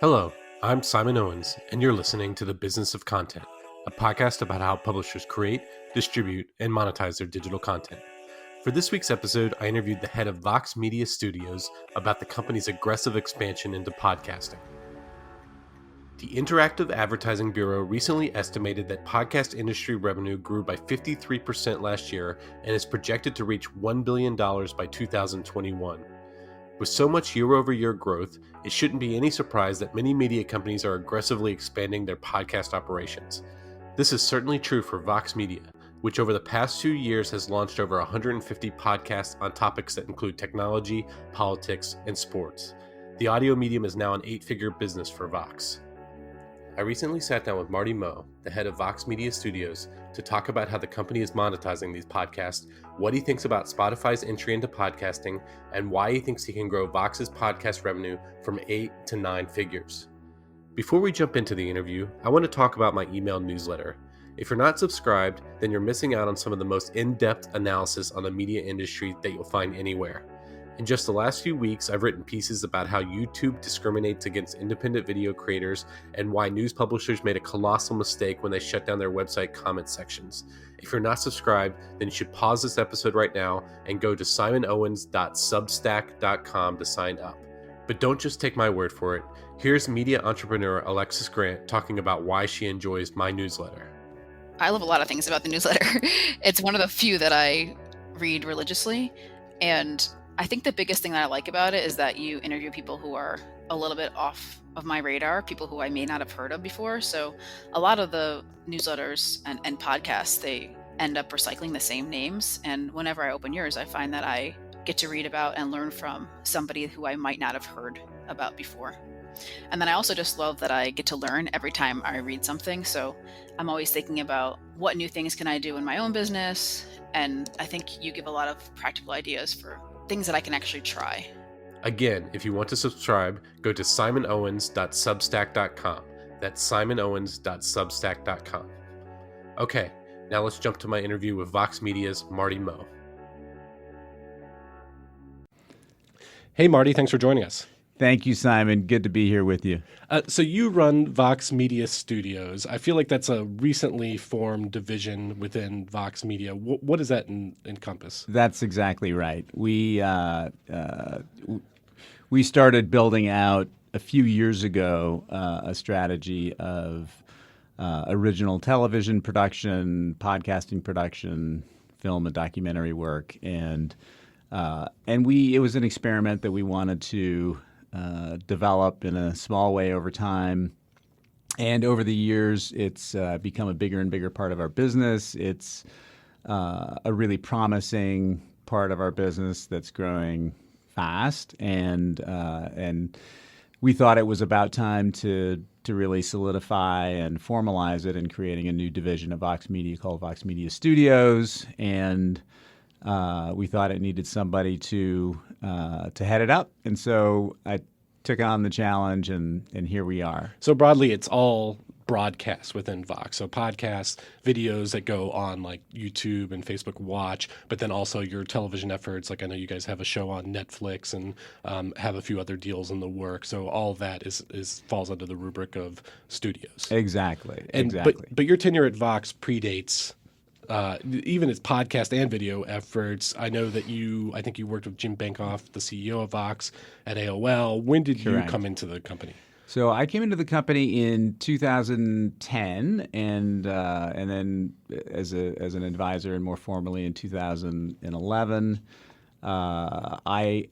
Hello, I'm Simon Owens, and you're listening to The Business of Content, a podcast about how publishers create, distribute, and monetize their digital content. For this week's episode, I interviewed the head of Vox Media Studios about the company's aggressive expansion into podcasting. The Interactive Advertising Bureau recently estimated that podcast industry revenue grew by 53% last year and is projected to reach $1 billion by 2021. With so much year-over-year growth, it shouldn't be any surprise that many media companies are aggressively expanding their podcast operations. This is certainly true for Vox Media, which over the past 2 years has launched over 150 podcasts on topics that include technology, politics, and sports. The audio medium is now an 8-figure business for Vox. I recently sat down with Marty Moe, the head of Vox Media Studios, to talk about how the company is monetizing these podcasts, what he thinks about Spotify's entry into podcasting, and why he thinks he can grow Vox's podcast revenue from 8 to 9 figures. Before we jump into the interview, I want to talk about my email newsletter. If you're not subscribed, then you're missing out on some of the most in-depth analysis on the media industry that you'll find anywhere. In just the last few weeks, I've written pieces about how YouTube discriminates against independent video creators and why news publishers made a colossal mistake when they shut down their website comment sections. If you're not subscribed, then you should pause this episode right now and go to simonowens.substack.com to sign up. But don't just take my word for it. Here's media entrepreneur Alexis Grant talking about why she enjoys my newsletter. I love a lot of things about the newsletter. It's one of the few that I read religiously, and I think the biggest thing that I like about it is that you interview people who are a little bit off of my radar, people who I may not have heard of before. So a lot of the newsletters and podcasts, they end up recycling the same names. And whenever I open yours, I find that I get to read about and learn from somebody who I might not have heard about before. And then I also just love that I get to learn every time I read something. So I'm always thinking about what new things can I do in my own business. And I think you give a lot of practical ideas for things that I can actually try. Again, if you want to subscribe, go to simonowens.substack.com. That's simonowens.substack.com. Okay, now let's jump to my interview with Vox Media's Marty Moe. Hey, Marty, thanks for joining us. Thank you, Simon. Good to be here with you. So you run Vox Media Studios. I feel like that's a recently formed division within Vox Media. What does that encompass? That's exactly right. We started building out a few years ago a strategy of original television production, podcasting production, film and documentary work, and it was an experiment that we wanted to develop in a small way over time. And over the years, it's become a bigger and bigger part of our business. It's a really promising part of our business that's growing fast. And we thought it was about time to really solidify and formalize it in creating a new division of Vox Media called Vox Media Studios. And we thought it needed somebody to head it up, and so I took on the challenge, and here we are. So broadly, it's all broadcast within Vox. So podcasts, videos that go on like YouTube and Facebook Watch, but then also your television efforts. Like I know you guys have a show on Netflix and have a few other deals in the work. So all of that is falls under the rubric of studios. Exactly. But your tenure at Vox predates even its podcast and video efforts. I know that I think you worked with Jim Bankoff, the CEO of Vox, at AOL. When did you come into the company? So I came into the company in 2010, and then as an advisor and more formally in 2011. I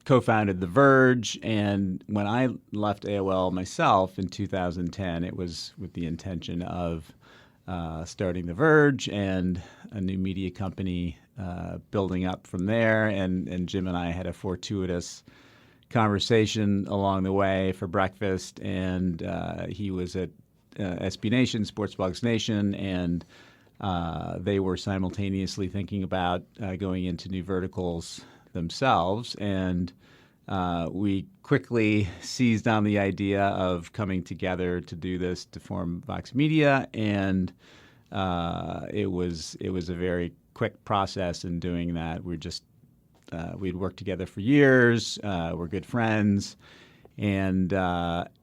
co-founded The Verge, and when I left AOL myself in 2010, it was with the intention of starting The Verge and a new media company building up from there. And Jim and I had a fortuitous conversation along the way for breakfast, and he was at SB Nation, Sports Blogs Nation, and they were simultaneously thinking about going into new verticals themselves. And we quickly seized on the idea of coming together to do this to form Vox Media, and it was a very quick process in doing that. We'd worked together for years. We're good friends, and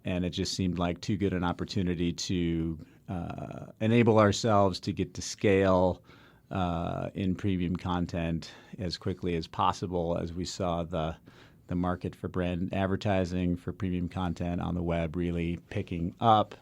it just seemed like too good an opportunity to enable ourselves to get to scale in premium content as quickly as possible, as we saw the market for brand advertising for premium content on the web really picking up,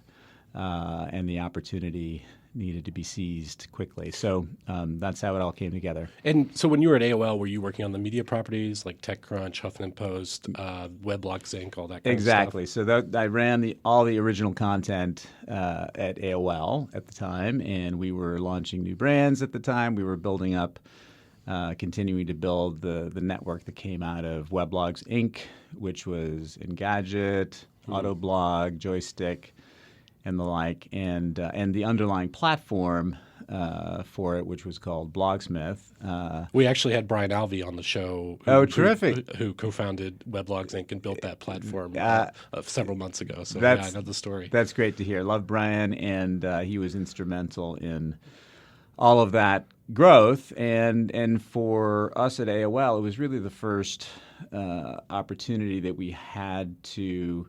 and the opportunity needed to be seized quickly. So that's how it all came together. And so when you were at AOL, were you working on the media properties like TechCrunch, Huffington Post, Weblogs Inc., all that kind Exactly. of stuff? So I ran all the original content at AOL at the time, and we were launching new brands at the time. We were building up, continuing to build the network that came out of Weblogs Inc., which was Engadget, Autoblog, Joystick, and the like, and the underlying platform for it, which was called Blogsmith. We actually had Brian Alvey on the show. Terrific! Who co-founded Weblogs Inc. and built that platform several months ago. So I know the story. That's great to hear. Love Brian, and he was instrumental in all of that growth. And for us at AOL, it was really the first opportunity that we had to,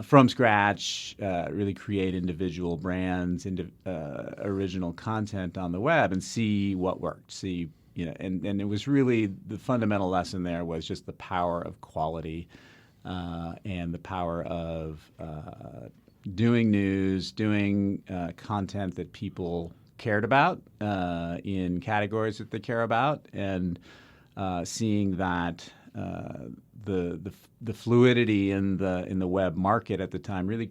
from scratch, really create individual brands, original content on the web, and see what worked. And it was really the fundamental lesson there was just the power of quality, and the power of doing news, doing content that people cared about in categories that they care about, and seeing that the fluidity in the web market at the time really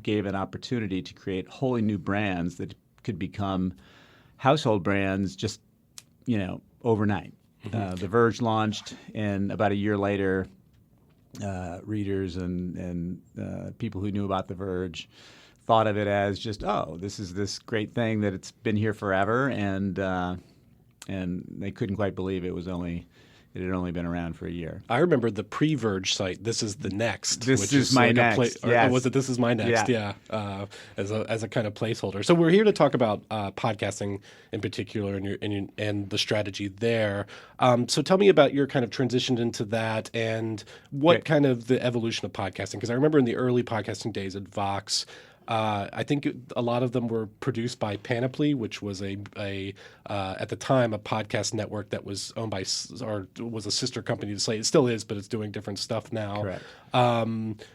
gave an opportunity to create wholly new brands that could become household brands just overnight. The Verge launched, and about a year later, readers and people who knew about The Verge thought of it as just, this is this great thing that it's been here forever, and they couldn't quite believe it had only been around for a year. I remember the pre-Verge site, This Is the Next. This is my next. Yes. Or was it This Is My Next? Yeah. As a kind of placeholder. So we're here to talk about podcasting in particular and the strategy there. So tell me about your kind of transition into that and what kind of the evolution of podcasting. Because I remember in the early podcasting days at Vox, I think a lot of them were produced by Panoply, which was at the time a podcast network that was owned by or was a sister company to Slate. It still is, but it's doing different stuff now. Correct.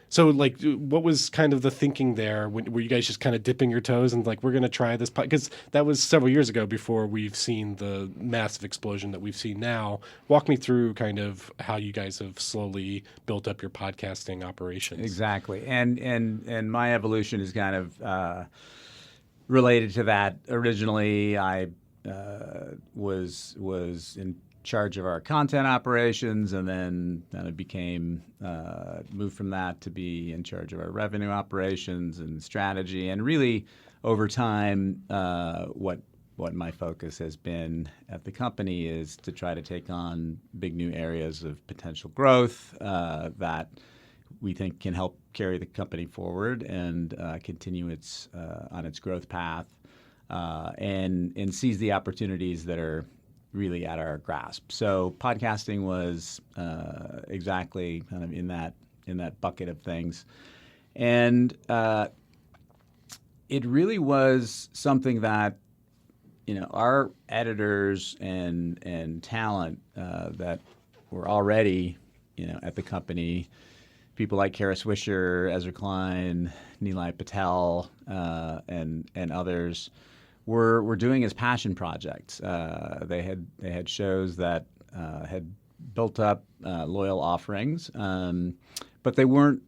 So what was kind of the thinking there? Were you guys just kind of dipping your toes and we're going to try this? Because that was several years ago before we've seen the massive explosion that we've seen now. Walk me through kind of how you guys have slowly built up your podcasting operations. Exactly. And my evolution is kind of related to that. Originally, I was in charge of our content operations, and then I became moved from that to be in charge of our revenue operations and strategy. And really, over time, what my focus has been at the company is to try to take on big new areas of potential growth that we think can help carry the company forward and continue on its growth path, and seize the opportunities that are really at our grasp. So podcasting was exactly kind of in that bucket of things, and it really was something that our editors and talent that were already at the company, people like Kara Swisher, Ezra Klein, Nilay Patel, and others, were doing as passion projects. They had shows that had built up loyal offerings, but they weren't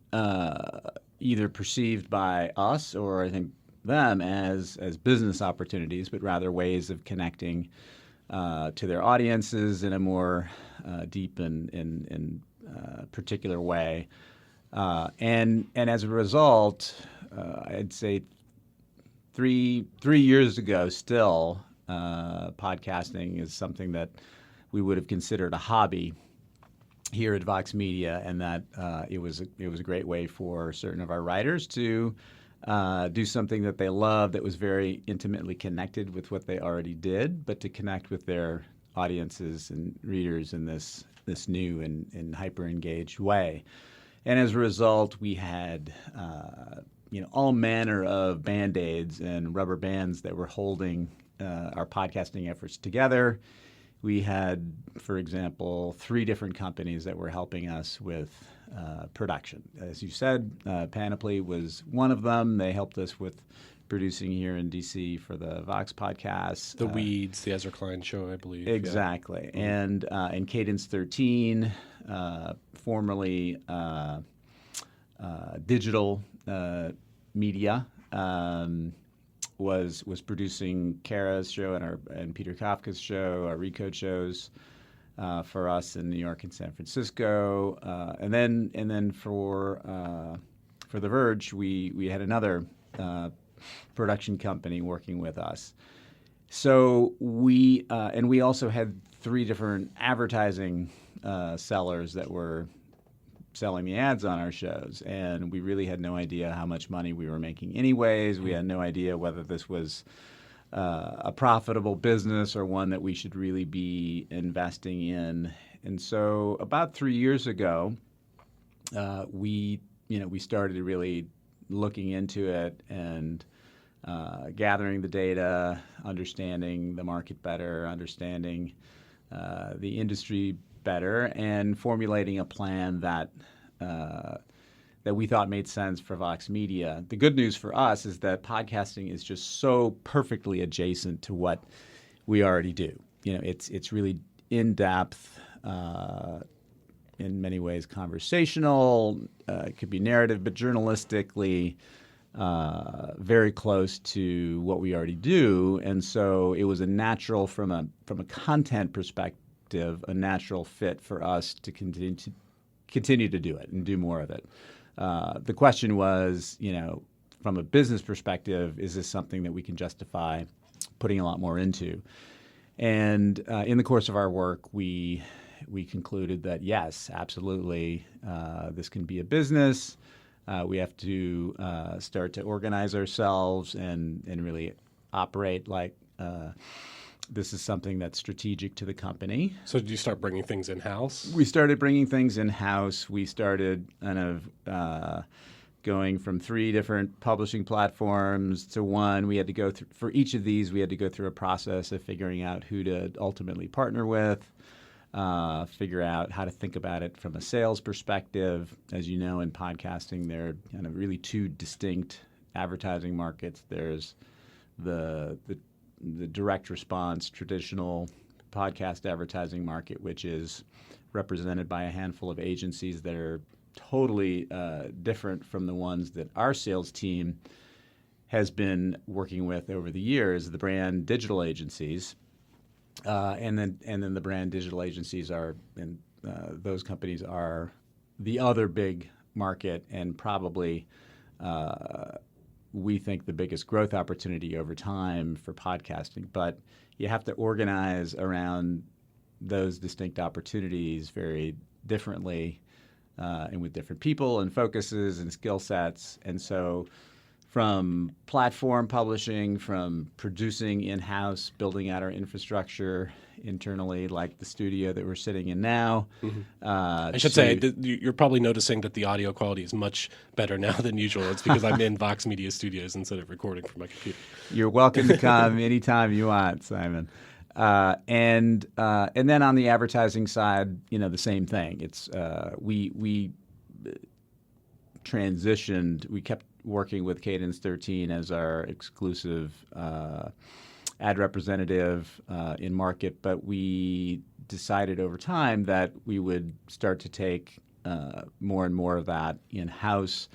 either perceived by us or I think them as business opportunities, but rather ways of connecting to their audiences in a more deep and particular way. And as a result, I'd say 3 years ago, still, podcasting is something that we would have considered a hobby here at Vox Media, and that it was a great way for certain of our writers to do something that they love, that was very intimately connected with what they already did, but to connect with their audiences and readers in this new and hyper engaged way. And as a result, we had all manner of Band-Aids and rubber bands that were holding our podcasting efforts together. We had, for example, 3 different companies that were helping us with production. As you said, Panoply was one of them. They helped us with producing here in D.C. for the Vox podcast. The Weeds, the Ezra Klein show, I believe. Exactly. Yeah. And Cadence 13, formerly digital media, was producing Kara's show and Peter Kafka's show, our Recode shows, for us in New York and San Francisco, and then for The Verge, we had another production company working with us. So we also had 3 different advertising sellers that were selling the ads on our shows, and we really had no idea how much money we were making anyways. We had no idea whether this was a profitable business or one that we should really be investing in. And so about 3 years ago, we started really looking into it and gathering the data, understanding the market better, understanding the industry better, and formulating a plan that we thought made sense for Vox Media. The good news for us is that podcasting is just so perfectly adjacent to what we already do. It's really in depth, in many ways conversational. It could be narrative, but journalistically very close to what we already do. And so it was a natural, from a content perspective, a natural fit for us to continue to do it and do more of it. The question was, from a business perspective, is this something that we can justify putting a lot more into? And in the course of our work, we concluded that yes, absolutely, this can be a business. We have to start to organize ourselves and really operate like this is something that's strategic to the company. So did you start bringing things in-house? We started bringing things in-house. We started kind of going from 3 different publishing platforms to one. We had to go through, for each of these, we had to go through a process of figuring out who to ultimately partner with, figure out how to think about it from a sales perspective. As you know, in podcasting, there are kind of really 2 distinct advertising markets. There's the direct response, traditional podcast advertising market, which is represented by a handful of agencies that are totally different from the ones that our sales team has been working with over the years, the brand digital agencies. And then the brand digital agencies are, and those companies are the other big market, and probably we think the biggest growth opportunity over time for podcasting. But you have to organize around those distinct opportunities very differently and with different people and focuses and skill sets. And so from platform publishing, from producing in-house, building out our infrastructure internally, like the studio that we're sitting in now. Mm-hmm. I should say that you're probably noticing that the audio quality is much better now than usual. It's because I'm in Vox Media Studios instead of recording from my computer. You're welcome to come anytime you want, Simon. And then on the advertising side, the same thing. It's we transitioned. We kept working with Cadence 13 as our exclusive ad representative in market, but we decided over time that we would start to take more and more of that in-house,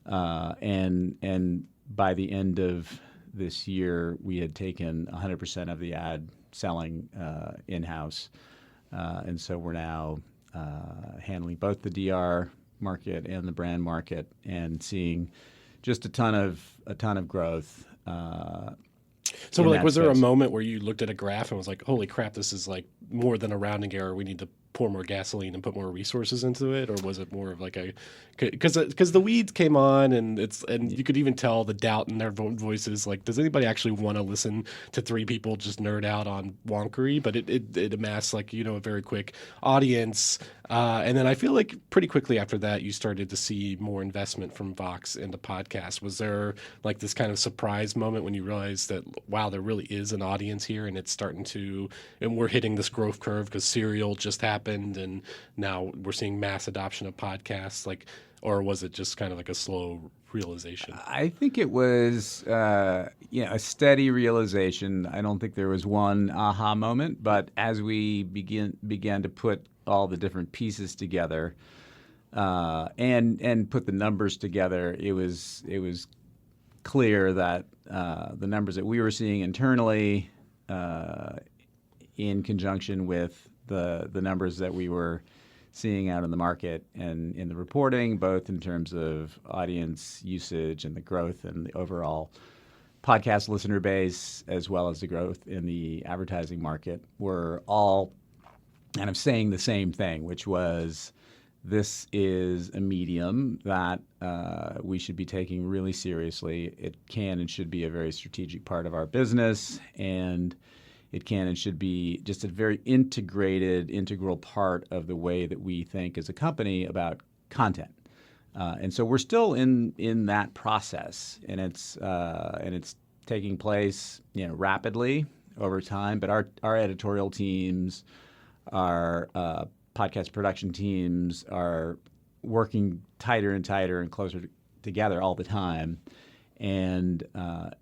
and by the end of this year, we had taken 100% of the ad selling in-house, and so we're now handling both the DR market and the brand market, and seeing just a ton of growth. So, was there a moment where you looked at a graph and was like, "Holy crap! This is like more than a rounding error. We need to pour more gasoline and put more resources into it, or was it more of like a because the weeds came on and you could even tell the doubt in their voices, like, does anybody actually want to listen to three people just nerd out on wonkery? But it amassed, like, a very quick audience, and then I feel like pretty quickly after that you started to see more investment from Vox into podcasts. Was there like this kind of surprise moment when you realized that, wow, there really is an audience here, and it's starting to, and we're hitting this growth curve because Serial just happened and now we're seeing mass adoption of podcasts, like, or was it just kind of like a slow realization? I think it was a steady realization. I don't think there was one aha moment, but as we began to put all the different pieces together and put the numbers together, it was clear that the numbers that we were seeing internally, in conjunction with the numbers that we were seeing out in the market and in the reporting, both in terms of audience usage and the growth and the overall podcast listener base, as well as the growth in the advertising market, were all kind of saying the same thing, which was, this is a medium that we should be taking really seriously. It can and should be a very strategic part of our business, and it can and should be just a very integral part of the way that we think as a company about content. And so we're still in that process, and it's taking place rapidly over time. But our editorial teams, our podcast production teams are working tighter and tighter and closer together all the time. And I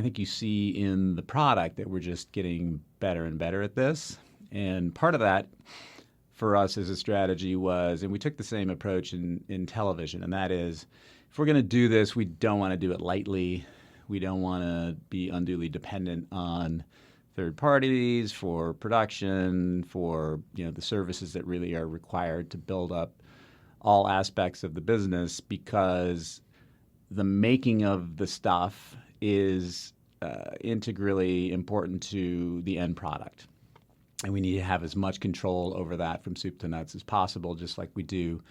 think you see in the product that we're just getting better and better at this. And part of that for us as a strategy was, and we took the same approach in television, and that is, if we're going to do this, we don't want to do it lightly. We don't want to be unduly dependent on third parties for production, for the services that really are required to build up all aspects of the business, because the making of the stuff is integrally important to the end product. And we need to have as much control over that from soup to nuts as possible, just like we do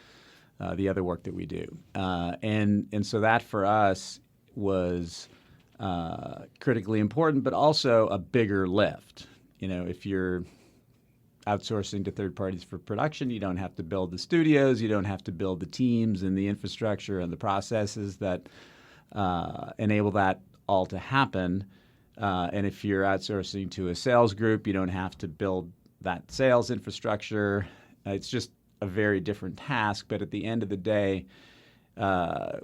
the other work that we do. And so that for us was critically important, but also a bigger lift. If you're outsourcing to third parties for production, you don't have to build the studios, you don't have to build the teams and the infrastructure and the processes that enable that all to happen. And if you're outsourcing to a sales group, you don't have to build that sales infrastructure. It's just a very different task. But at the end of the day,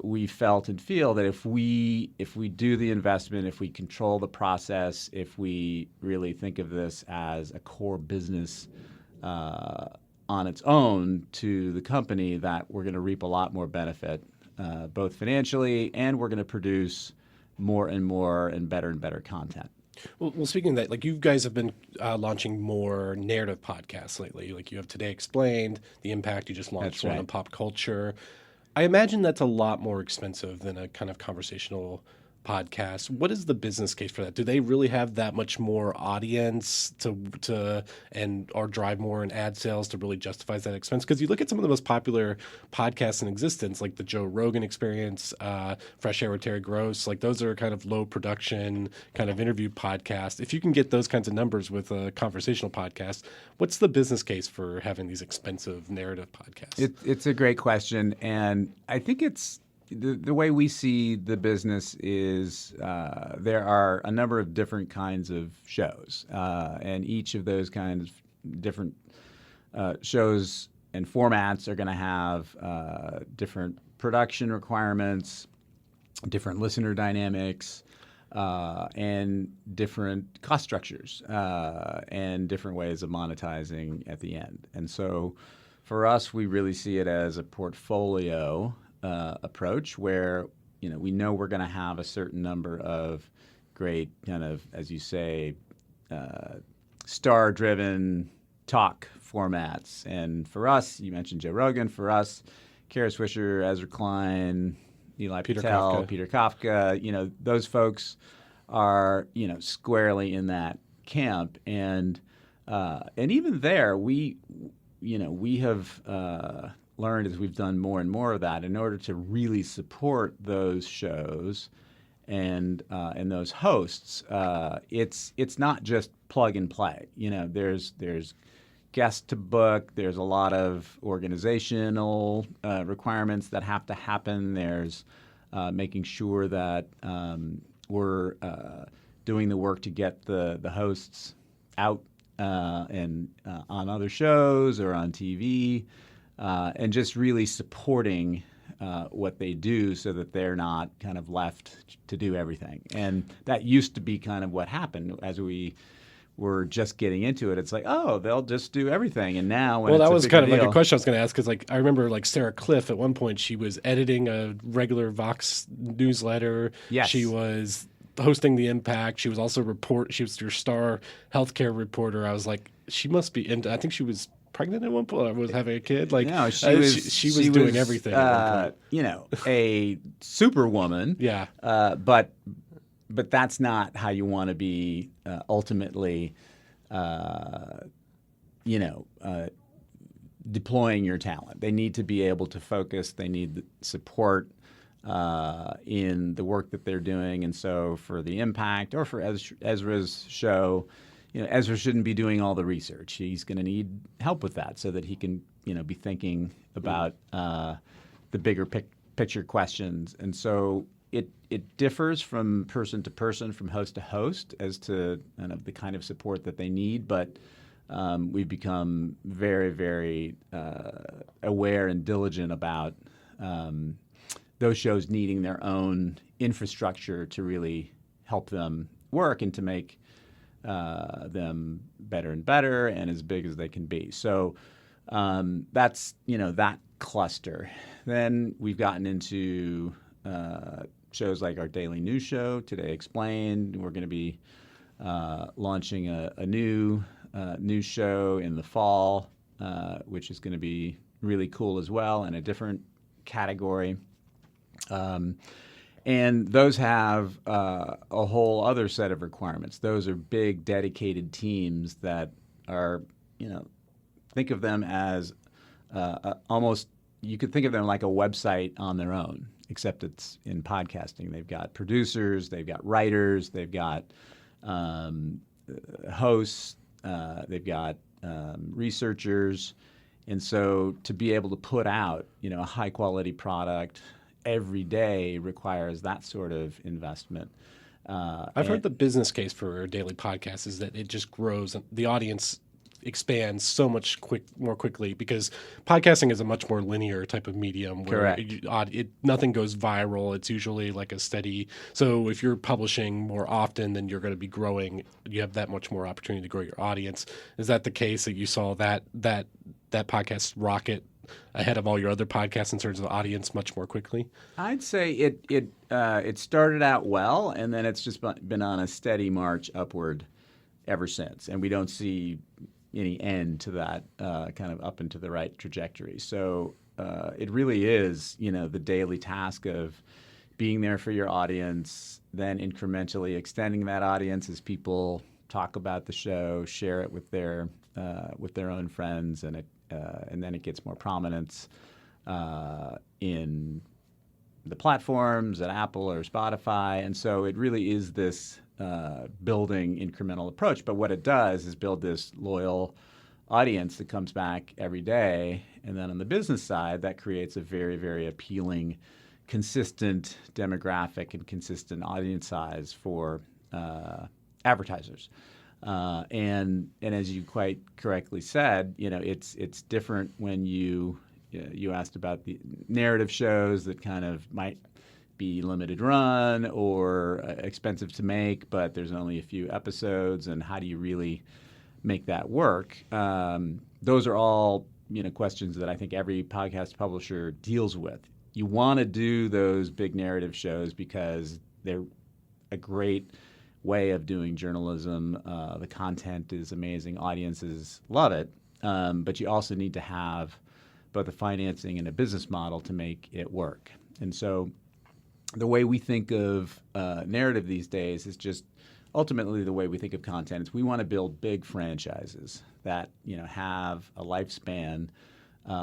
we felt and feel that if we do the investment, if we control the process, if we really think of this as a core business on its own to the company, that we're going to reap a lot more benefit, both financially, and we're going to produce more and more and better content. Well, speaking of that, like, you guys have been launching more narrative podcasts lately. Like, you have Today Explained, The Impact, you just launched one on pop culture. I imagine that's a lot more expensive than a kind of conversational podcast. What is the business case for that? Do they really have that much more audience or drive more in ad sales to really justify that expense? Because you look at some of the most popular podcasts in existence, like the Joe Rogan Experience, Fresh Air with Terry Gross, like, those are kind of low production kind of interview podcasts. If you can get those kinds of numbers with a conversational podcast, what's the business case for having these expensive narrative podcasts? It's a great question, and I think it's the way we see the business is there are a number of different kinds of shows, and each of those kinds of different shows and formats are going to have different production requirements, different listener dynamics, and different cost structures, and different ways of monetizing at the end. And so for us, we really see it as a portfolio approach where we know we're going to have a certain number of great kind of, as you say, star-driven talk formats. And for us, you mentioned Joe Rogan. For us, Kara Swisher, Ezra Klein, Eli Patel, Peter Kafka. Those folks are squarely in that camp. And even there, we we have learned as we've done more and more of that, in order to really support those shows and those hosts, it's not just plug and play. There's guests to book. There's a lot of organizational requirements that have to happen. There's making sure that we're doing the work to get the hosts out and on other shows or on TV, and just really supporting what they do so that they're not kind of left to do everything. And that used to be kind of what happened as we were just getting into it. It's like, oh, they'll just do everything. And now when that it's was a kind of bigger like a deal, question I was going to ask, because I remember Sarah Cliff at one point, she was editing a regular Vox newsletter. Yes. She was hosting the Impact. She was also she was your star healthcare reporter. I was like, she must be into. I think she was pregnant at one point. Or was having a kid. No, she was doing everything at one point. A superwoman. Yeah. But that's not how you want to be ultimately, deploying your talent. They need to be able to focus. They need support in the work that they're doing. And so for the Impact or for Ezra's show, Ezra shouldn't be doing all the research. He's going to need help with that so that he can, be thinking about the bigger picture questions. And so it differs from person to person, from host to host, as to the kind of support that they need. But we've become very, very aware and diligent about those shows needing their own infrastructure to really help them work and to make them better and better and as big as they can be. So that's that cluster. Then we've gotten into shows like our daily news show, Today Explained. We're going to be launching a new news show in the fall, which is going to be really cool as well, in a different category. And those have a whole other set of requirements. Those are big, dedicated teams that are, think of them as almost, you could think of them like a website on their own, except it's in podcasting. They've got producers, they've got writers, they've got hosts, they've got researchers. And so to be able to put out, a high-quality product every day requires that sort of investment. I've heard the business case for a daily podcast is that it just grows. The audience expands so much more quickly because podcasting is a much more linear type of medium where nothing goes viral. It's usually like a steady. So if you're publishing more often, then you're going to be growing. You have that much more opportunity to grow your audience. Is that the case that you saw that podcast rocket ahead of all your other podcasts in terms of audience much more quickly? I'd say it started out well, and then it's just been on a steady march upward ever since, and we don't see any end to that kind of up into the right trajectory. So it really is, the daily task of being there for your audience, then incrementally extending that audience as people talk about the show, share it with their own friends, and then it gets more prominence in the platforms at Apple or Spotify. And so it really is this building incremental approach. But what it does is build this loyal audience that comes back every day. And then on the business side, that creates a very, very appealing, consistent demographic and consistent audience size for advertisers. And as you quite correctly said, it's different when you asked about the narrative shows that kind of might be limited run or expensive to make, but there's only a few episodes, and how do you really make that work? Those are all questions that I think every podcast publisher deals with. You want to do those big narrative shows because they're a great way of doing journalism. The content is amazing. Audiences love it. But you also need to have both a financing and a business model to make it work. And so the way we think of narrative these days is just ultimately the way we think of content is we want to build big franchises that have a lifespan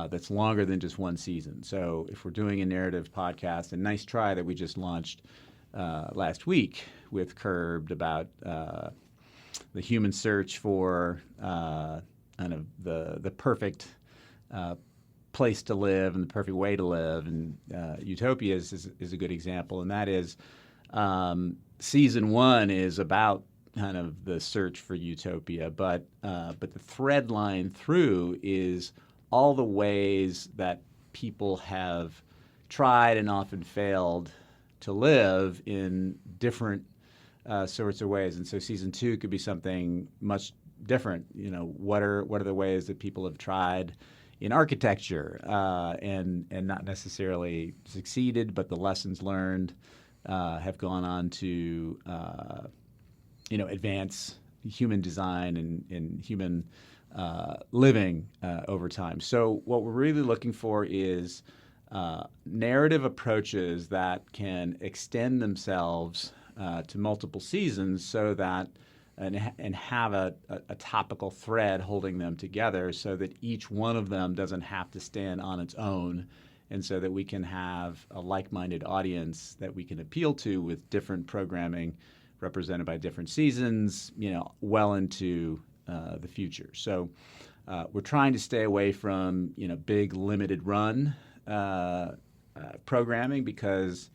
that's longer than just one season. So if we're doing a narrative podcast, a nice try that we just launched last week with Curbed about the human search for kind of the perfect place to live and the perfect way to live, and Utopia is a good example, and that is season 1 is about kind of the search for utopia, but the thread line through is all the ways that people have tried and often failed to live in different sorts of ways. And so season 2 could be something much different. What are the ways that people have tried in architecture and not necessarily succeeded, but the lessons learned have gone on to advance human design and human living over time. So what we're really looking for is narrative approaches that can extend themselves to multiple seasons, so that and have a topical thread holding them together, so that each one of them doesn't have to stand on its own, and so that we can have a like-minded audience that we can appeal to with different programming represented by different seasons, well into the future. So we're trying to stay away from big limited run programming, because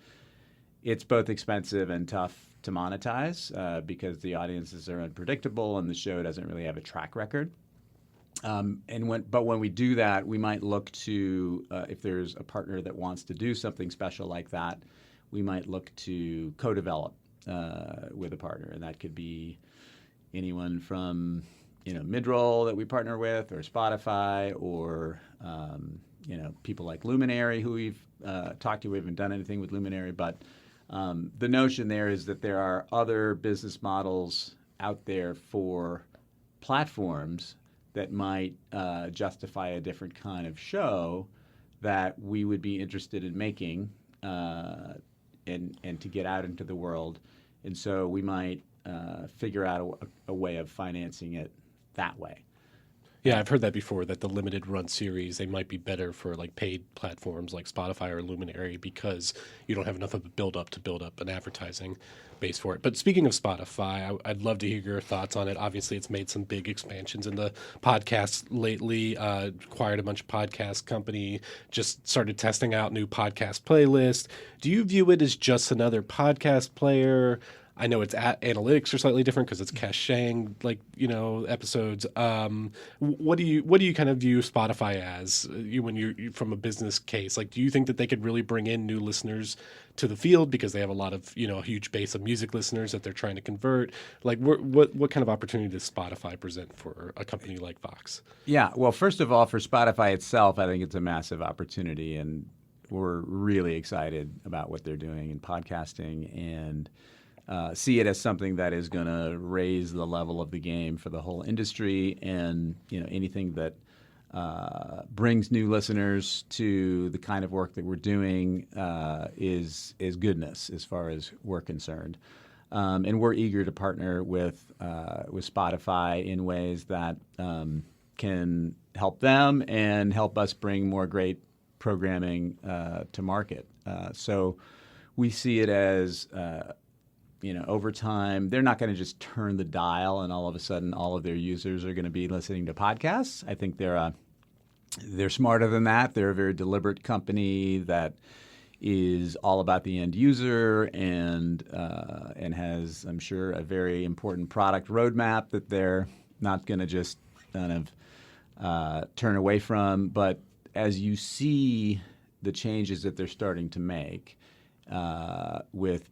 it's both expensive and tough to monetize because the audiences are unpredictable and the show doesn't really have a track record. But when we do that, we might look to, if there's a partner that wants to do something special like that, we might look to co-develop with a partner. And that could be anyone from Midroll that we partner with, or Spotify, or people like Luminary, who we've talked to. We haven't done anything with Luminary, but the notion there is that there are other business models out there for platforms that might justify a different kind of show that we would be interested in making and to get out into the world. And so we might figure out a way of financing it that way. Yeah, I've heard that before, that the limited run series, they might be better for like paid platforms like Spotify or Luminary, because you don't have enough of a build up an advertising base for it. But speaking of Spotify, I'd love to hear your thoughts on it. Obviously, it's made some big expansions in the podcast lately, acquired a bunch of podcast company, just started testing out new podcast playlists. Do you view it as just another podcast player? I know its analytics are slightly different because it's caching, episodes. What do you kind of view Spotify as when you from a business case? Like, do you think that they could really bring in new listeners to the field because they have a lot of a huge base of music listeners that they're trying to convert? Like, what kind of opportunity does Spotify present for a company like Vox? Yeah, well, first of all, for Spotify itself, I think it's a massive opportunity, and we're really excited about what they're doing in podcasting, and see it as something that is going to raise the level of the game for the whole industry. And anything that brings new listeners to the kind of work that we're doing is goodness as far as we're concerned. And we're eager to partner with Spotify in ways that can help them and help us bring more great programming to market. So we see it as over time, they're not going to just turn the dial and all of a sudden all of their users are going to be listening to podcasts. I think they're smarter than that. They're a very deliberate company that is all about the end user and has, I'm sure, a very important product roadmap that they're not going to just kind of turn away from. But as you see the changes that they're starting to make with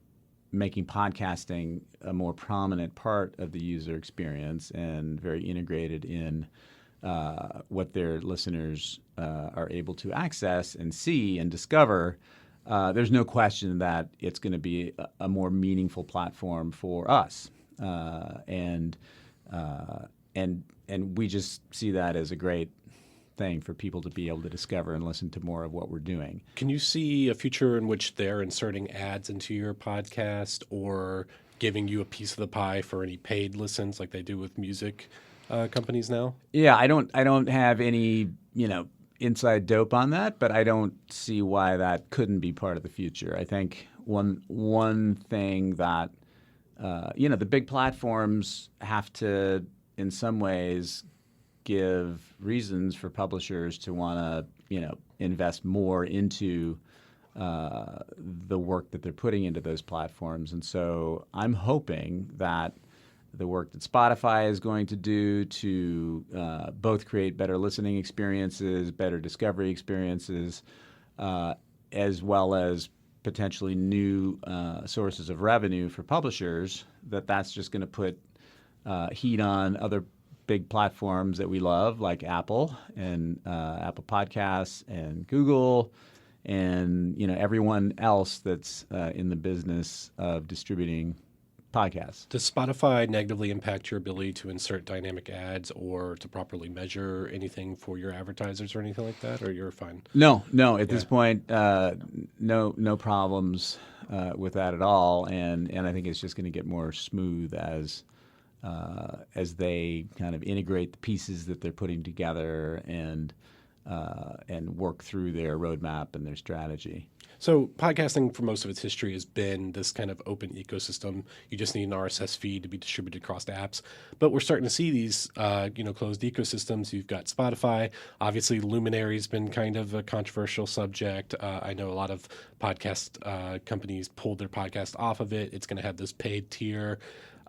making podcasting a more prominent part of the user experience and very integrated in what their listeners are able to access and see and discover, there's no question that it's going to be a more meaningful platform for us. And we just see that as a great thing for people to be able to discover and listen to more of what we're doing. Can you see a future in which they're inserting ads into your podcast, or giving you a piece of the pie for any paid listens like they do with music companies now? Yeah, I don't have any, inside dope on that, but I don't see why that couldn't be part of the future. I think one thing that the big platforms have to, in some ways, give reasons for publishers to want to, invest more into the work that they're putting into those platforms. And so I'm hoping that the work that Spotify is going to do to both create better listening experiences, better discovery experiences, as well as potentially new sources of revenue for publishers, that's just going to put heat on other big platforms that we love, like Apple and Apple Podcasts and Google and everyone else that's in the business of distributing podcasts. Does Spotify negatively impact your ability to insert dynamic ads or to properly measure anything for your advertisers or anything like that, or you're fine? No. At this point, no problems with that at all, and I think it's just going to get more smooth as they kind of integrate the pieces that they're putting together and work through their roadmap and their strategy. So podcasting for most of its history has been this kind of open ecosystem. You just need an RSS feed to be distributed across the apps. But we're starting to see these, closed ecosystems. You've got Spotify. Obviously, Luminary's been kind of a controversial subject. I know a lot of podcast companies pulled their podcast off of it. It's going to have this paid tier.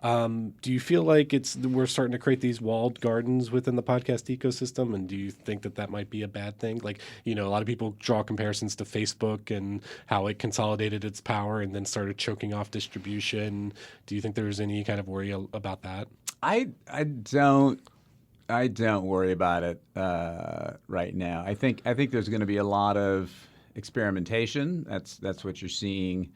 Do you feel like we're starting to create these walled gardens within the podcast ecosystem? And do you think that might be a bad thing? Like, a lot of people draw comparisons to Facebook and how it consolidated its power and then started choking off distribution. Do you think there's any kind of worry about that? I don't worry about it right now. I think there's going to be a lot of experimentation. That's what you're seeing.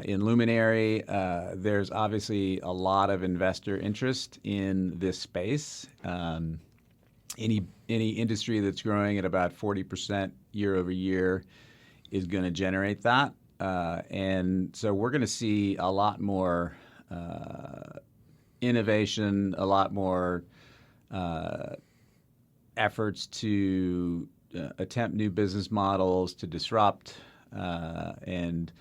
In Luminary, there's obviously a lot of investor interest in this space. Any industry that's growing at about 40% year over year is going to generate that. And so we're going to see a lot more innovation, a lot more efforts to attempt new business models, to disrupt, and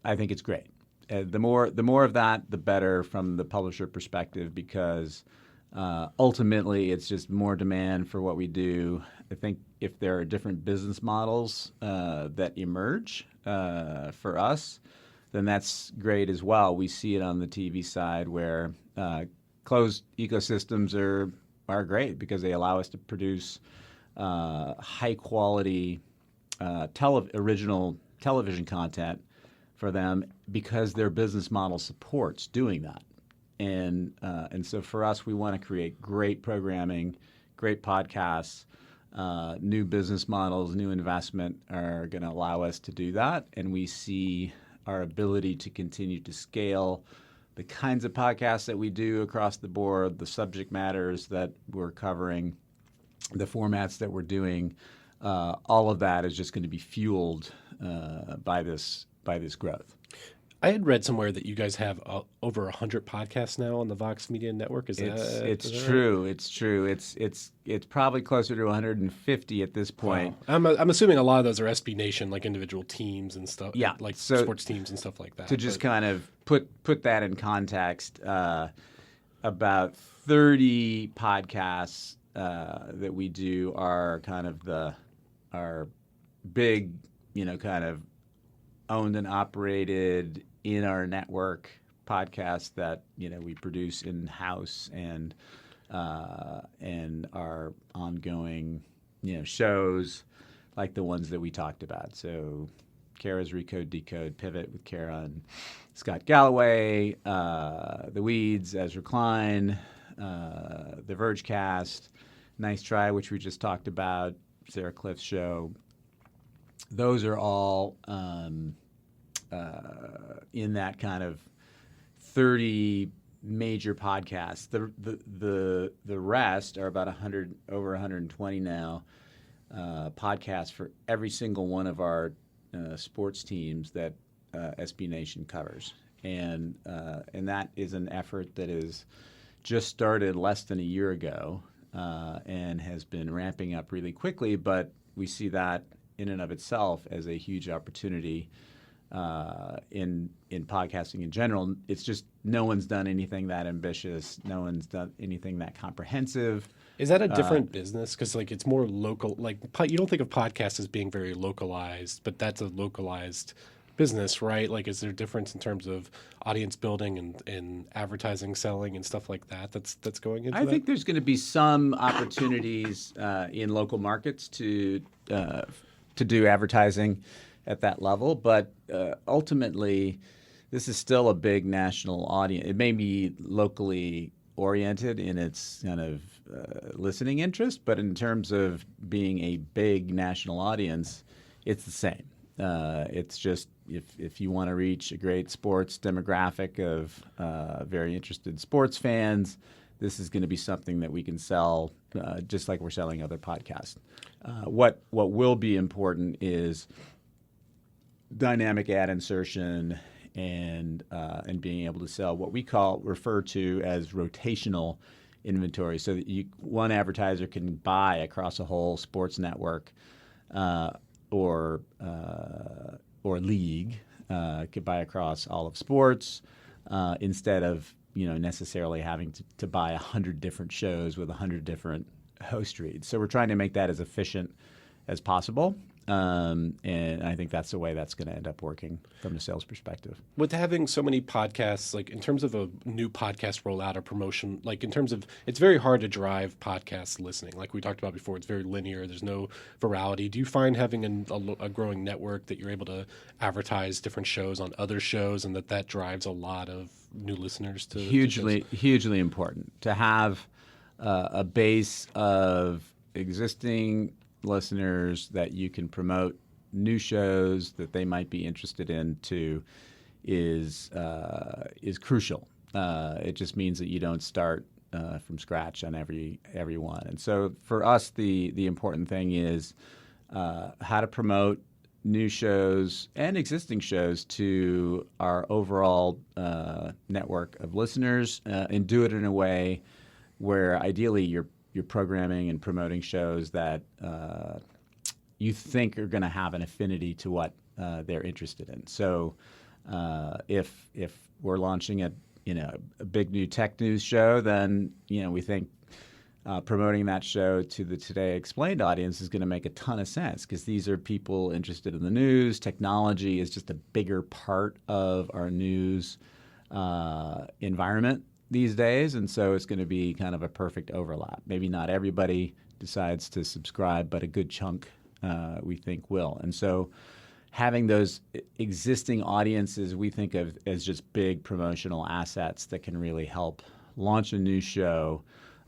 I think it's great. The more of that, the better from the publisher perspective, because ultimately it's just more demand for what we do. I think if there are different business models that emerge for us, then that's great as well. We see it on the TV side where closed ecosystems are great because they allow us to produce high quality original television content for them because their business model supports doing that. And so for us, we want to create great programming, great podcasts, new business models, new investment are going to allow us to do that. And we see our ability to continue to scale the kinds of podcasts that we do across the board, the subject matters that we're covering, the formats that we're doing. All of that is just going to be fueled by this growth. I had read somewhere that you guys have over 100 podcasts now on the Vox Media Network. Is it's true. Right? It's true. It's probably closer to 150 at this point. Wow. I'm assuming a lot of those are SB Nation, like individual teams and stuff. Yeah, like sports teams and stuff like that. To just kind of put that in context, about 30 podcasts that we do are kind of our big, kind of owned and operated in our network podcasts that we produce in house and our ongoing shows like the ones that we talked about. So Kara's Recode Decode Pivot with Kara and Scott Galloway, The Weeds, Ezra Klein, The Vergecast, Nice Try, which we just talked about, Sarah Cliff's show. Those are all in that kind of 30 major podcasts. The rest are about 100, over 120 now, podcasts for every single one of our sports teams that SB Nation covers. and that is an effort that is just started less than a year ago and has been ramping up really quickly. But we see that in and of itself as a huge opportunity in podcasting in general. It's just no one's done anything that ambitious. No one's done anything that comprehensive. Is that a different business? Because like it's more local. Like you don't think of podcasts as being very localized, but that's a localized business, right? Like, is there a difference in terms of audience building and advertising, selling, and stuff like that? That's going into. I think there's going to be some opportunities in local markets to do advertising at that level, but ultimately, this is still a big national audience. It may be locally oriented in its kind of listening interest, but in terms of being a big national audience, it's the same. It's just if you want to reach a great sports demographic of very interested sports fans, this is going to be something that we can sell just like we're selling other podcasts. What will be important is dynamic ad insertion and being able to sell what we refer to as rotational inventory, so that one advertiser can buy across a whole sports network or league, could buy across all of sports instead of necessarily having to buy 100 different shows with 100 different host reads. So we're trying to make that as efficient as possible. And I think that's the way that's going to end up working from a sales perspective. With having so many podcasts, like in terms of a new podcast rollout or promotion, like in terms of, it's very hard to drive podcast listening. Like we talked about before, it's very linear. There's no virality. Do you find having a growing network that you're able to advertise different shows on other shows, and that drives a lot of new listeners to hugely important to have a base of existing listeners that you can promote new shows that they might be interested in is crucial. It just means that you don't start from scratch on every one. And so for us, the important thing is how to promote new shows and existing shows to our overall network of listeners, and do it in a way where ideally you're programming and promoting shows that you think are going to have an affinity to what they're interested in. So if we're launching a big new tech news show, then we think promoting that show to the Today Explained audience is going to make a ton of sense, because these are people interested in the news. Technology is just a bigger part of our news environment these days, and so it's going to be kind of a perfect overlap. Maybe not everybody decides to subscribe, but a good chunk we think will. And so having those existing audiences we think of as just big promotional assets that can really help launch a new show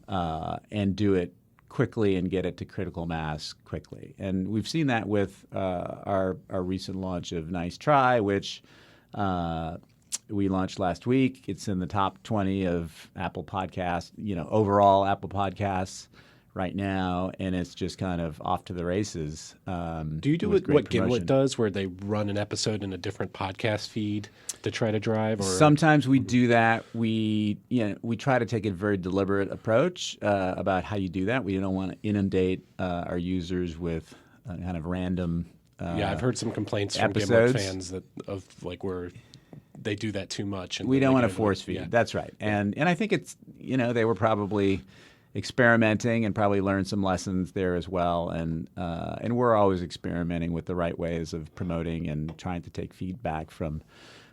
and do it quickly and get it to critical mass quickly. And we've seen that with our recent launch of Nice Try, which we launched last week. It's in the top 20 of Apple Podcasts, overall Apple Podcasts right now, and it's just kind of off to the races. Do you do what Gimlet does, where they run an episode in a different podcast feed to try to drive? Or sometimes we do that. We try to take a very deliberate approach about how you do that. We don't want to inundate our users with kind of random. I've heard some complaints episodes from Gimlet fans of where they do that too much. And we don't want to force feed. Yeah. That's right. And I think it's, they were probably experimenting and probably learned some lessons there as well. And we're always experimenting with the right ways of promoting and trying to take feedback from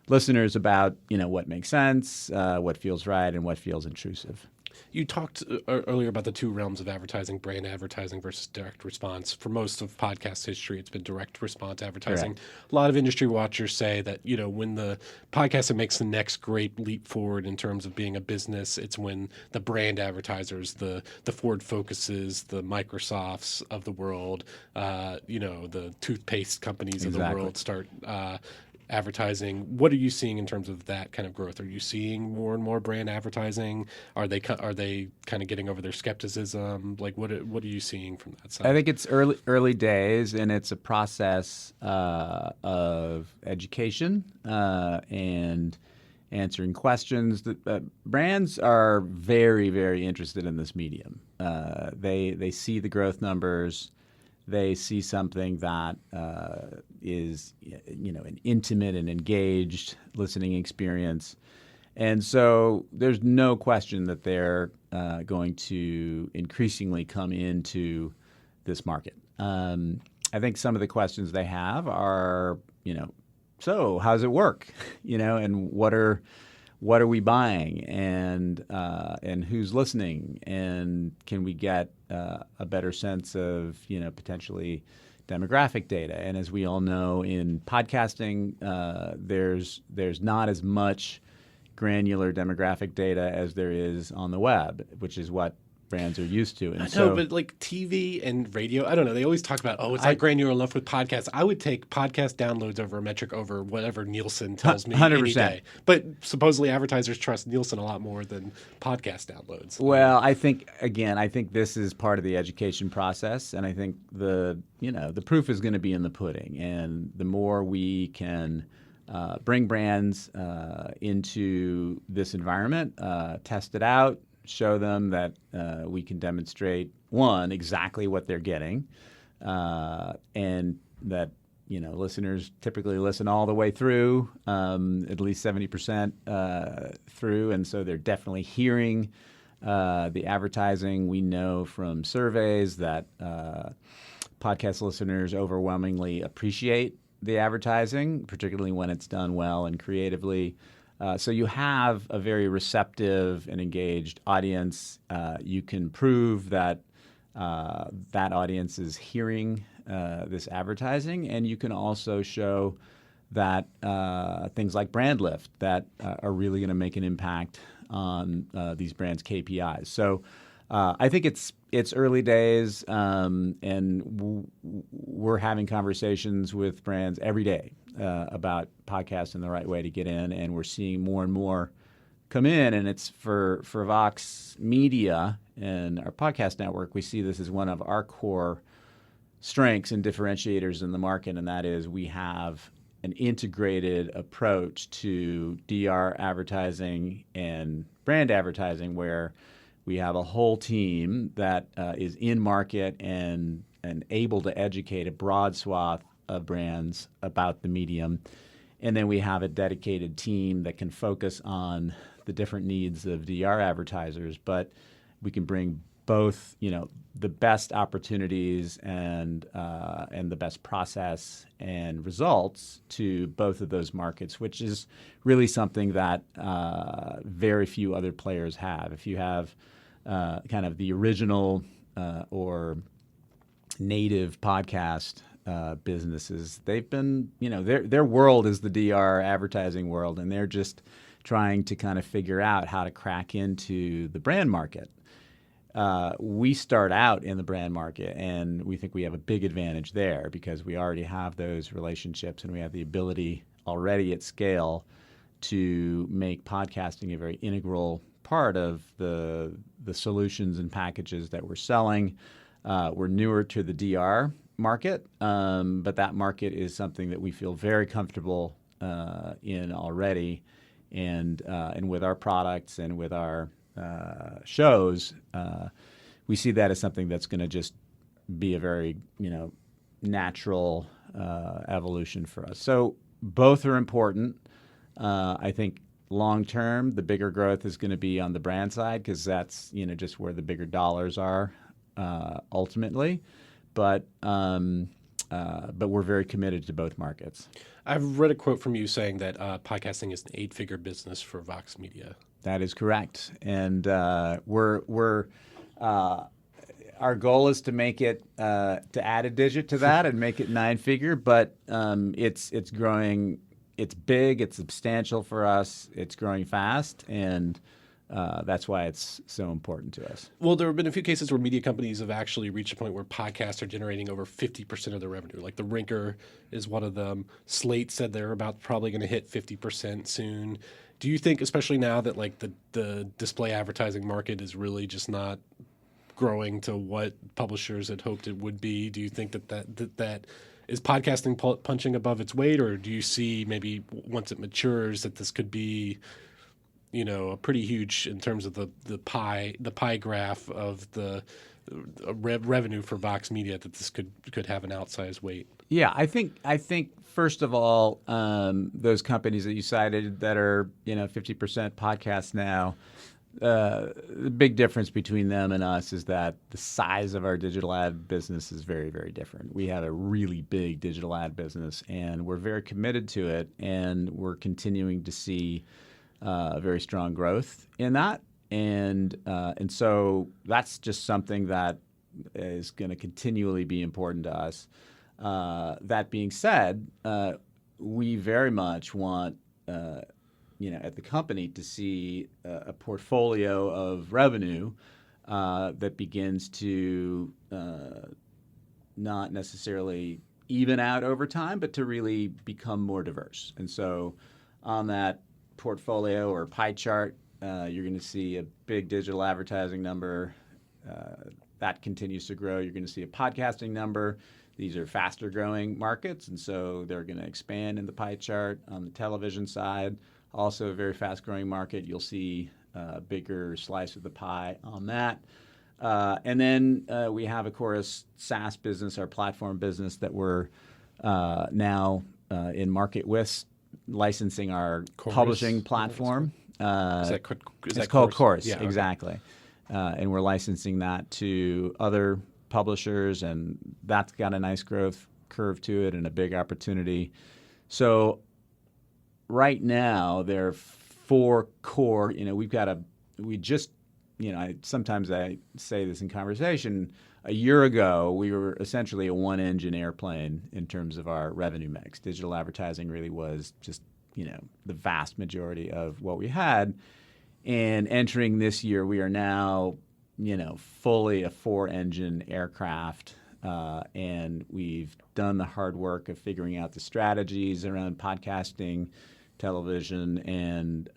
listeners about, what makes sense, what feels right, and what feels intrusive. You talked earlier about the two realms of advertising, brand advertising versus direct response. For most of podcast history, it's been direct response advertising. Correct. A lot of industry watchers say that, when the podcast that makes the next great leap forward in terms of being a business, it's when the brand advertisers, the Ford Focuses, the Microsofts of the world, the toothpaste companies of the world start advertising. What are you seeing in terms of that kind of growth? Are you seeing more and more brand advertising? Are they kind of getting over their skepticism? Like, what are you seeing from that side? I think it's early days, and it's a process of education and answering questions. Brands are very, very interested in this medium. They see the growth numbers. They see something that is, an intimate and engaged listening experience. And so there's no question that they're going to increasingly come into this market. I think some of the questions they have are, so how does it work? And what are we buying, and who's listening, and can we get a better sense of potentially demographic data? And as we all know, in podcasting, there's not as much granular demographic data as there is on the web, which is what brands are used to. And I know, but like TV and radio, I don't know. They always talk about, it's not granular enough with podcasts. I would take podcast downloads over a metric over whatever Nielsen tells me 100%. any day. But supposedly advertisers trust Nielsen a lot more than podcast downloads. Well, I think this is part of the education process, and I think the proof is going to be in the pudding. And the more we can bring brands into this environment, test it out, show them that we can demonstrate, one, exactly what they're getting, and that listeners typically listen all the way through, at least 70% through, and so they're definitely hearing the advertising. We know from surveys that podcast listeners overwhelmingly appreciate the advertising, particularly when it's done well and creatively. So you have a very receptive and engaged audience. You can prove that that audience is hearing this advertising, and you can also show that things like brand lift that are really going to make an impact on these brands' KPIs. So I think it's early days, and we're having conversations with brands every day about podcasts and the right way to get in, and we're seeing more and more come in. And it's for Vox Media and our podcast network, we see this as one of our core strengths and differentiators in the market, and that is we have an integrated approach to DR advertising and brand advertising, where we have a whole team that is in market and able to educate a broad swath of brands about the medium. And then we have a dedicated team that can focus on the different needs of DR advertisers, but we can bring both, the best opportunities and the best process and results to both of those markets, which is really something that very few other players have. If you have kind of the original or native podcast businesses, they've been, their world is the DR advertising world, and they're just trying to kind of figure out how to crack into the brand market. We start out in the brand market, and we think we have a big advantage there because we already have those relationships, and we have the ability already at scale to make podcasting a very integral part of the solutions and packages that we're selling. We're newer to the DR market, but that market is something that we feel very comfortable in already, and with our products and with our shows, we see that as something that's going to just be a very natural evolution for us. So both are important. I think long term, the bigger growth is going to be on the brand side because that's just where the bigger dollars are ultimately. But we're very committed to both markets. I've read a quote from you saying that podcasting is an 8-figure business for Vox Media. That is correct, and we're our goal is to make it to add a digit to that and make it 9-figure. But it's growing. It's big. It's substantial for us. It's growing fast, and that's why it's so important to us. Well, there have been a few cases where media companies have actually reached a point where podcasts are generating over 50% of their revenue. Like The Rinker is one of them. Slate said they're probably going to hit 50% soon. Do you think, especially now that like the display advertising market is really just not growing to what publishers had hoped it would be, do you think that is podcasting punching above its weight, or do you see maybe once it matures that this could be, a pretty huge in terms of the pie graph of the revenue for Vox Media, that this could have an outsized weight? Yeah, I think first of all, those companies that you cited that are 50% podcasts now, the big difference between them and us is that the size of our digital ad business is very, very different. We have a really big digital ad business, and we're very committed to it, and we're continuing to see very strong growth in that, and so that's just something that is going to continually be important to us. That being said, we very much want, at the company to see a portfolio of revenue that begins to not necessarily even out over time, but to really become more diverse. And so on that portfolio or pie chart, you're going to see a big digital advertising number. That continues to grow. You're going to see a podcasting number. These are faster growing markets, and so they're going to expand in the pie chart. On the television side, also a very fast growing market. You'll see a bigger slice of the pie on that. And then we have, of course, SaaS business, our platform business that we're now in market with, licensing our Chorus. Publishing platform. It's called Chorus, yeah, exactly. And we're licensing that to other publishers, and that's got a nice growth curve to it and a big opportunity. So right now there are 4 core. Sometimes I say this in conversation. A year ago, we were essentially a one-engine airplane in terms of our revenue mix. Digital advertising really was just, the vast majority of what we had. And entering this year, we are now, fully a 4-engine aircraft. And we've done the hard work of figuring out the strategies around podcasting, television, and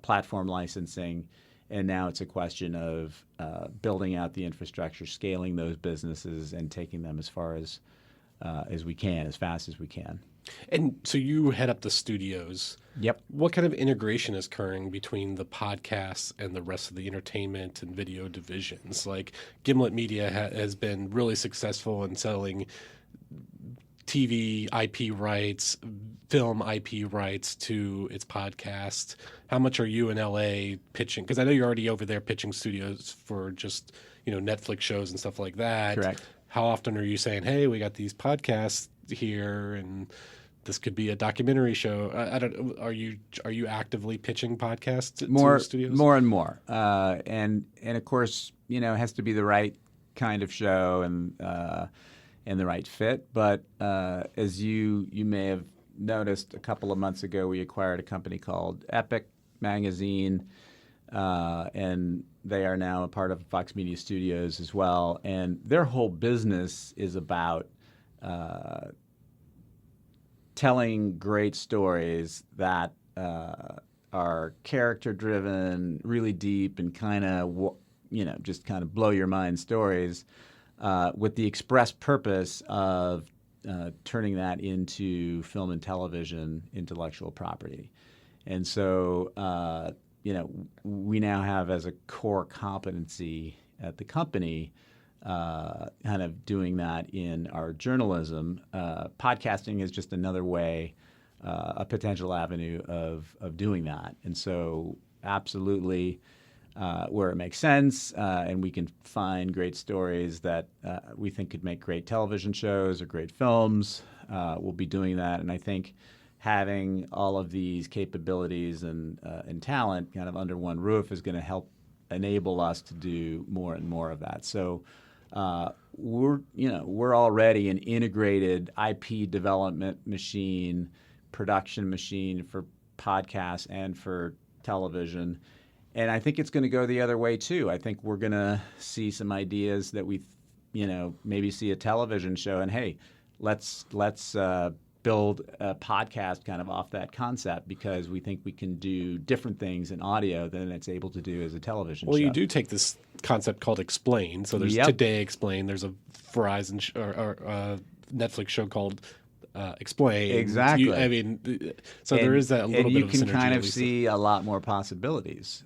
platform licensing. And now it's a question of building out the infrastructure, scaling those businesses, and taking them as far as we can, as fast as we can. And so you head up the studios. Yep. What kind of integration is occurring between the podcasts and the rest of the entertainment and video divisions? Like Gimlet Media has been really successful in selling TV IP rights, film IP rights to its podcast. How much are you in LA pitching? Because I know you're already over there pitching studios for just, Netflix shows and stuff like that. Correct. How often are you saying, hey, we got these podcasts here and this could be a documentary show? I don't. Are you actively pitching podcasts to studios? More and more, and of course, it has to be the right kind of show and the right fit. But as you may have noticed, a couple of months ago, we acquired a company called Epic Magazine, and they are now a part of Vox Media Studios as well. And their whole business is about telling great stories that are character-driven, really deep, and kind of just kind of blow your mind stories, with the express purpose of turning that into film and television intellectual property. And so, we now have as a core competency at the company kind of doing that in our journalism. Podcasting is just another way, a potential avenue of doing that. And so absolutely, where it makes sense, and we can find great stories that we think could make great television shows or great films, we'll be doing that. And I think having all of these capabilities and talent kind of under one roof is going to help enable us to do more and more of that. So we're already an integrated IP development machine, production machine for podcasts and for television. And I think it's going to go the other way too. I think we're going to see some ideas that we, maybe see a television show and, hey, let's build a podcast kind of off that concept, because we think we can do different things in audio than it's able to do as a television show. Well, you do take this concept called Explain. So there's Today Explain. There's a Verizon Netflix show called Explain. Exactly. So there is that a little bit of synergy. And you can kind of see a lot more possibilities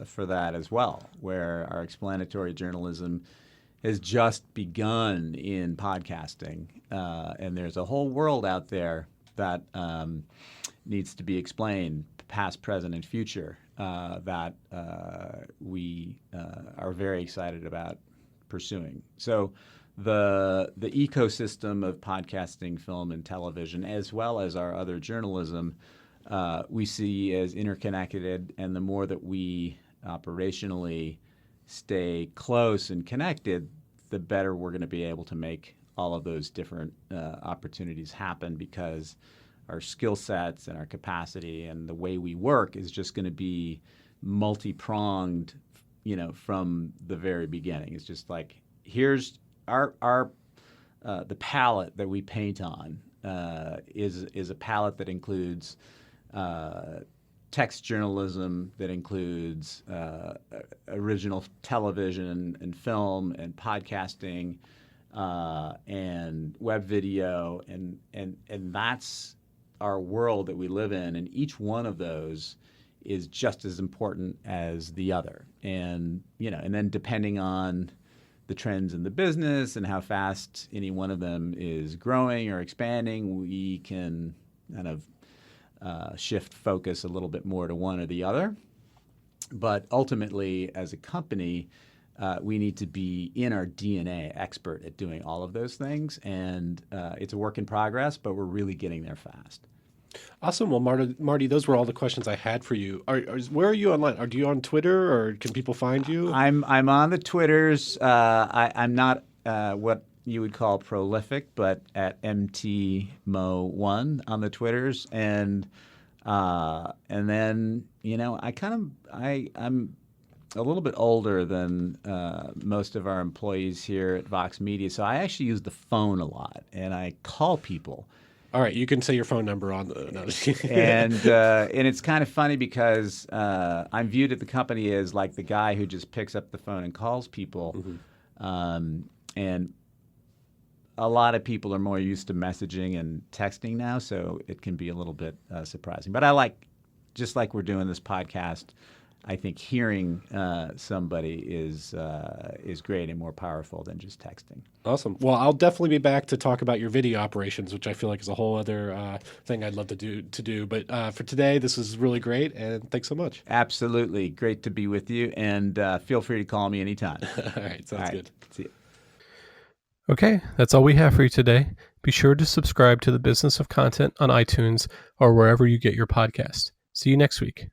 for that as well, where our explanatory journalism has just begun in podcasting, and there's a whole world out there that needs to be explained, past, present, and future, that we are very excited about pursuing. So the ecosystem of podcasting, film, and television, as well as our other journalism, we see as interconnected, and the more that we operationally stay close and connected, the better we're going to be able to make all of those different opportunities happen, because our skill sets and our capacity and the way we work is just going to be multi-pronged, from the very beginning. It's just like, here's our the palette that we paint on is a palette that includes text journalism, that includes original television and film and podcasting and web video, and that's our world that we live in, and each one of those is just as important as the other. And and then depending on the trends in the business and how fast any one of them is growing or expanding, we can kind of shift focus a little bit more to one or the other. But ultimately, as a company, we need to be in our DNA expert at doing all of those things. And it's a work in progress, but we're really getting there fast. Awesome. Well, Marty, those were all the questions I had for you. Where are you online? Are you on Twitter, or can people find you? I'm on the Twitters. I'm not what you would call prolific, but at MTMo1 on the Twitters, and then I'm a little bit older than most of our employees here at Vox Media, so I actually use the phone a lot, and I call people. All right, you can say your phone number on the notice. And it's kind of funny because I'm viewed at the company as like the guy who just picks up the phone and calls people. Mm-hmm. And a lot of people are more used to messaging and texting now, so it can be a little bit surprising. But just like we're doing this podcast, I think hearing somebody is great and more powerful than just texting. Awesome. Well, I'll definitely be back to talk about your video operations, which I feel like is a whole other thing I'd love to do. But for today, this is really great, and thanks so much. Absolutely. Great to be with you, and feel free to call me anytime. All right. Sounds good. See you. Okay, that's all we have for you today. Be sure to subscribe to the Business of Content on iTunes or wherever you get your podcast. See you next week.